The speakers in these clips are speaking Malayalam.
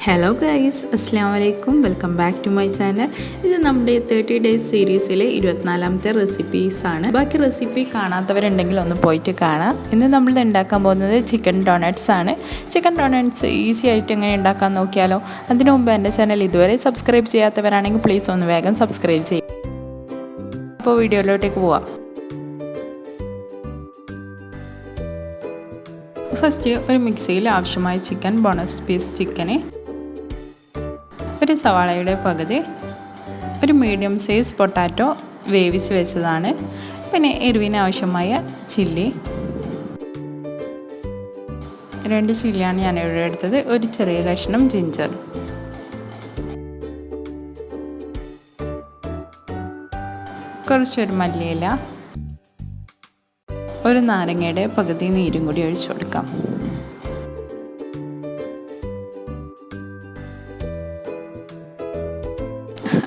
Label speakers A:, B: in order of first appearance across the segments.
A: ഹലോ ഗൈസ്, അസ്സാം വലൈക്കും. Welcome back to my channel. ഇത് നമ്മുടെ 30 ഡേയ്സ് സീരീസിലെ 24ാമത്തെ റെസിപ്പീസാണ്. ബാക്കി റെസിപ്പി കാണാത്തവരുണ്ടെങ്കിൽ ഒന്ന് പോയിട്ട് കാണാം. ഇന്ന് നമ്മൾ ഉണ്ടാക്കാൻ പോകുന്നത് ചിക്കൻ ഡോണട്ട്സ് ആണ്. ചിക്കൻ ഡോണട്ട്സ് ഈസി ആയിട്ട് എങ്ങനെ ഉണ്ടാക്കാൻ നോക്കിയാലോ. അതിനു മുമ്പ് എൻ്റെ ചാനൽ ഇതുവരെ സബ്സ്ക്രൈബ് ചെയ്യാത്തവരാണെങ്കിൽ പ്ലീസ് ഒന്ന് വേഗം സബ്സ്ക്രൈബ് ചെയ്യും. അപ്പോൾ വീഡിയോയിലോട്ടേക്ക് പോവാം. ഫസ്റ്റ് ഒരു മിക്സിയിൽ ആവശ്യമായ ചിക്കൻ, ബോണസ് പീസ് ചിക്കന്, ഒരു സവാളയുടെ പകുതി, ഒരു മീഡിയം സൈസ് പൊട്ടാറ്റോ വേവിച്ച് വെച്ചതാണ്, പിന്നെ എരിവിന് ആവശ്യമായ ചില്ലി, 2 ചില്ലിയാണ് ഞാനിവിടെ എടുത്തത്, ഒരു ചെറിയ കഷ്ണം ജിഞ്ചർ, കുറച്ചൊരു മല്ലിയില, ഒരു നാരങ്ങയുടെ പകുതി നീരും കൂടി ഒഴിച്ചു കൊടുക്കാം.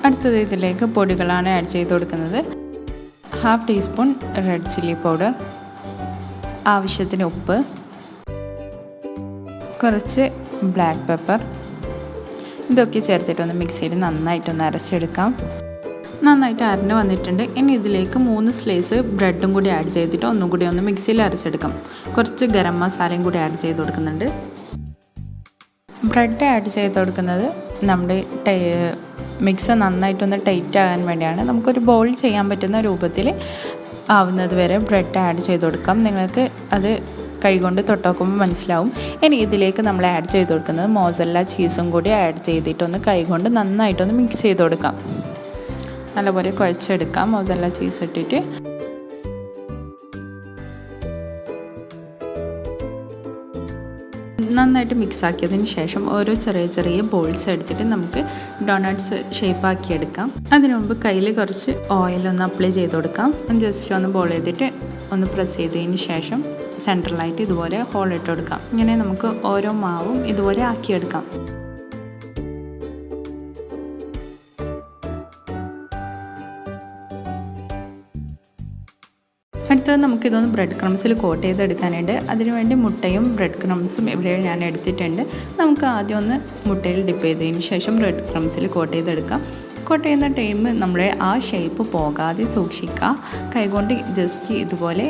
A: അടുത്തത് ഇതിലേക്ക് പൊടികളാണ് ആഡ് ചെയ്ത് കൊടുക്കുന്നത്. 1/2 ടീസ്പൂൺ റെഡ് ചില്ലി പൗഡർ, ആവശ്യത്തിന് ഉപ്പ്, കുറച്ച് ബ്ലാക്ക് പെപ്പർ, ഇതൊക്കെ ചേർത്തിട്ടൊന്ന് മിക്സിയിൽ നന്നായിട്ടൊന്ന് അരച്ചെടുക്കാം. നന്നായിട്ട് അരഞ്ഞ് വന്നിട്ടുണ്ട്. ഇനി ഇതിലേക്ക് 3 സ്ലൈസ് ബ്രെഡും കൂടി ആഡ് ചെയ്തിട്ട് ഒന്നും കൂടി ഒന്ന് മിക്സിയിൽ അരച്ചെടുക്കാം. കുറച്ച് ഗരം മസാലയും കൂടി ആഡ് ചെയ്ത് കൊടുക്കുന്നുണ്ട്. ബ്രെഡ് ആഡ് ചെയ്ത് കൊടുക്കുന്നത് നമ്മുടെ മിക്സ് നന്നായിട്ടൊന്ന് ടൈറ്റ് ആകാൻ വേണ്ടിയാണ്. നമുക്കൊരു ബോൾ ചെയ്യാൻ പറ്റുന്ന രൂപത്തിൽ ആവുന്നത് വരെ ബ്രെഡ് ആഡ് ചെയ്ത് കൊടുക്കാം. നിങ്ങൾക്ക് അത് കൈകൊണ്ട് തൊട്ടുനോക്കുമ്പോൾ മനസ്സിലാവും. ഇനി ഇതിലേക്ക് നമ്മൾ ആഡ് ചെയ്ത് കൊടുക്കുന്നത് മോസറല്ല ചീസും കൂടി ആഡ് ചെയ്തിട്ടൊന്ന് കൈകൊണ്ട് നന്നായിട്ടൊന്ന് മിക്സ് ചെയ്ത് കൊടുക്കാം. നല്ലപോലെ കുഴച്ചെടുക്കാം. മോസറല്ല ചീസ് ഇട്ടിട്ട് നന്നായിട്ട് മിക്സ് ആക്കിയതിന് ശേഷം ഓരോ ചെറിയ ചെറിയ ബോൾസ് എടുത്തിട്ട് നമുക്ക് ഡോണട്ട്സ് ഷേപ്പാക്കിയെടുക്കാം. അതിനു മുമ്പ് കയ്യിൽ കുറച്ച് ഓയിലൊന്ന് അപ്ലൈ ചെയ്ത് കൊടുക്കാം. ജസ്റ്റ് ഒന്ന് ബോൾ ചെയ്തിട്ട് ഒന്ന് പ്രസ് ചെയ്തതിന് ശേഷം സെൻട്രലായിട്ട് ഇതുപോലെ ഹോൾ ഇട്ട് കൊടുക്കാം. ഇങ്ങനെ നമുക്ക് ഓരോ മാവും ഇതുപോലെ ആക്കിയെടുക്കാം. അടുത്തത് നമുക്കിതൊന്ന് ബ്രെഡ് ക്രംസിൽ കോട്ട് ചെയ്തെടുക്കാനുണ്ട്. അതിനുവേണ്ടി മുട്ടയും ബ്രെഡ് ക്രംസും ഇവിടെ ഞാൻ എടുത്തിട്ടുണ്ട്. നമുക്ക് ആദ്യം ഒന്ന് മുട്ടയിൽ ഡിപ്പ് ചെയ്തതിന് ശേഷം ബ്രെഡ് ക്രംസിൽ കോട്ട് ചെയ്തെടുക്കാം. കോട്ട് ചെയ്യുന്ന ടൈം നമ്മുടെ ആ ഷേപ്പ് പോകാതെ സൂക്ഷിക്കുക. കൈകൊണ്ട് ജസ്റ്റ് ഇതുപോലെ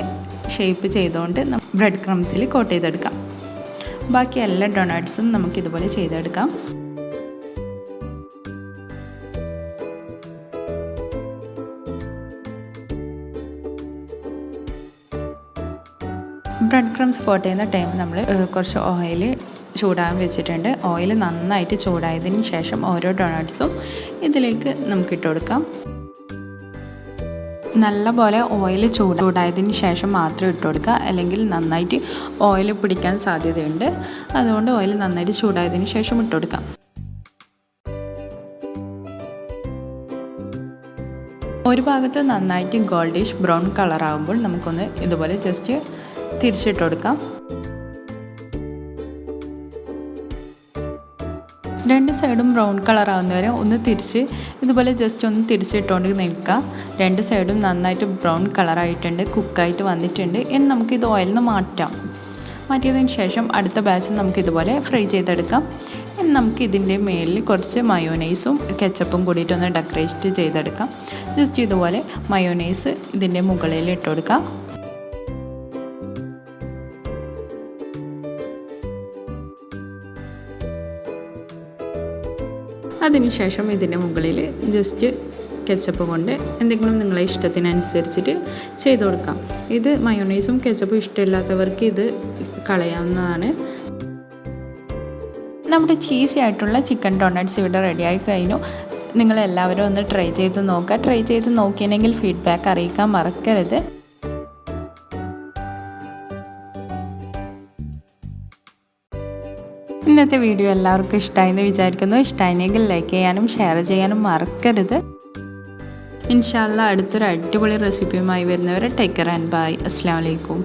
A: ഷേപ്പ് ചെയ്തുകൊണ്ട് ബ്രെഡ് ക്രംസിൽ കോട്ട് ചെയ്തെടുക്കാം. ബാക്കി എല്ലാ ഡോണട്ട്സും നമുക്കിതുപോലെ ചെയ്തെടുക്കാം. ബ്രെഡ് ക്രംസ് കോട്ട് ചെയ്യുന്ന ടൈം നമ്മൾ കുറച്ച് ഓയിൽ ചൂടാൻ വെച്ചിട്ടുണ്ട്. ഓയിൽ നന്നായിട്ട് ചൂടായതിന് ശേഷം ഓരോ ഡോണട്ട്സും ഇതിലേക്ക് നമുക്ക് ഇട്ട് കൊടുക്കാം. നല്ലപോലെ ഓയിൽ ചൂടായതിന് ശേഷം മാത്രം ഇട്ട് കൊടുക്കുക, അല്ലെങ്കിൽ നന്നായിട്ട് ഓയിൽ പിടിക്കാൻ സാധ്യതയുണ്ട്. അതുകൊണ്ട് ഓയിൽ നന്നായിട്ട് ചൂടായതിന് ശേഷം ഇട്ട് കൊടുക്കാം. ഒരു ഭാഗത്ത് നന്നായിട്ട് ഗോൾഡിഷ് ബ്രൗൺ കളറാകുമ്പോൾ നമുക്കൊന്ന് ഇതുപോലെ ജസ്റ്റ് തിരിച്ചിട്ട് കൊടുക്കാം. 2 സൈഡും ബ്രൗൺ കളറാവുന്നവരെ ഒന്ന് തിരിച്ച് ഇതുപോലെ ജസ്റ്റ് ഒന്ന് തിരിച്ചിട്ടുകൊണ്ട് നിൽക്കുക. 2 സൈഡും നന്നായിട്ട് ബ്രൗൺ കളറായിട്ടുണ്ട്, കുക്കായിട്ട് വന്നിട്ടുണ്ട്. ഇനി നമുക്കിത് ഓയിലിൽ നിന്ന് മാറ്റിയതിന് ശേഷം അടുത്ത ബാച്ച് നമുക്കിതുപോലെ ഫ്രൈ ചെയ്തെടുക്കാം. ഇനി നമുക്ക് ഇതിൻ്റെ മേലിൽ കുറച്ച് മയോനൈസും കെച്ചപ്പും കൂടിയിട്ടൊന്ന് ഡെക്കറേറ്റ് ചെയ്തെടുക്കാം. ജസ്റ്റ് ഇതുപോലെ മയോനൈസ് ഇതിൻ്റെ മുകളിൽ ഇട്ട് കൊടുക്കാം. അതിനുശേഷം ഇതിൻ്റെ മുകളിൽ ജസ്റ്റ് കെച്ചപ്പ് കൊണ്ട് എന്തെങ്കിലും നിങ്ങളെ ഇഷ്ടത്തിനനുസരിച്ചിട്ട് ചെയ്ത് കൊടുക്കാം. ഇത് മയോണൈസും കെച്ചപ്പും ഇഷ്ടമില്ലാത്തവർക്ക് ഇത് കളയാവുന്നതാണ്. നമ്മുടെ ചീസി ആയിട്ടുള്ള ചിക്കൻ ഡോണട്ട്സ് ഇവിടെ റെഡിയായി കഴിഞ്ഞു. നിങ്ങളെല്ലാവരും ഒന്ന് ട്രൈ ചെയ്ത് നോക്കുക. ട്രൈ ചെയ്ത് നോക്കിയെങ്കിൽ ഫീഡ്ബാക്ക് അറിയിക്കാൻ മറക്കരുത്. ഇന്നത്തെ വീഡിയോ എല്ലാവർക്കും ഇഷ്ടമായെന്ന് വിചാരിക്കുന്നു. ഇഷ്ടമായെങ്കിൽ ലൈക്ക് ചെയ്യാനും ഷെയർ ചെയ്യാനും മറക്കരുത്. ഇൻഷാ അല്ലാഹ് അടുത്തൊരു അടിപൊളി റെസിപ്പിയുമായി വരുന്നവരെ ടേക്ക് കെയർ ആൻഡ് ബൈ. അസ്സലാമു അലൈക്കും.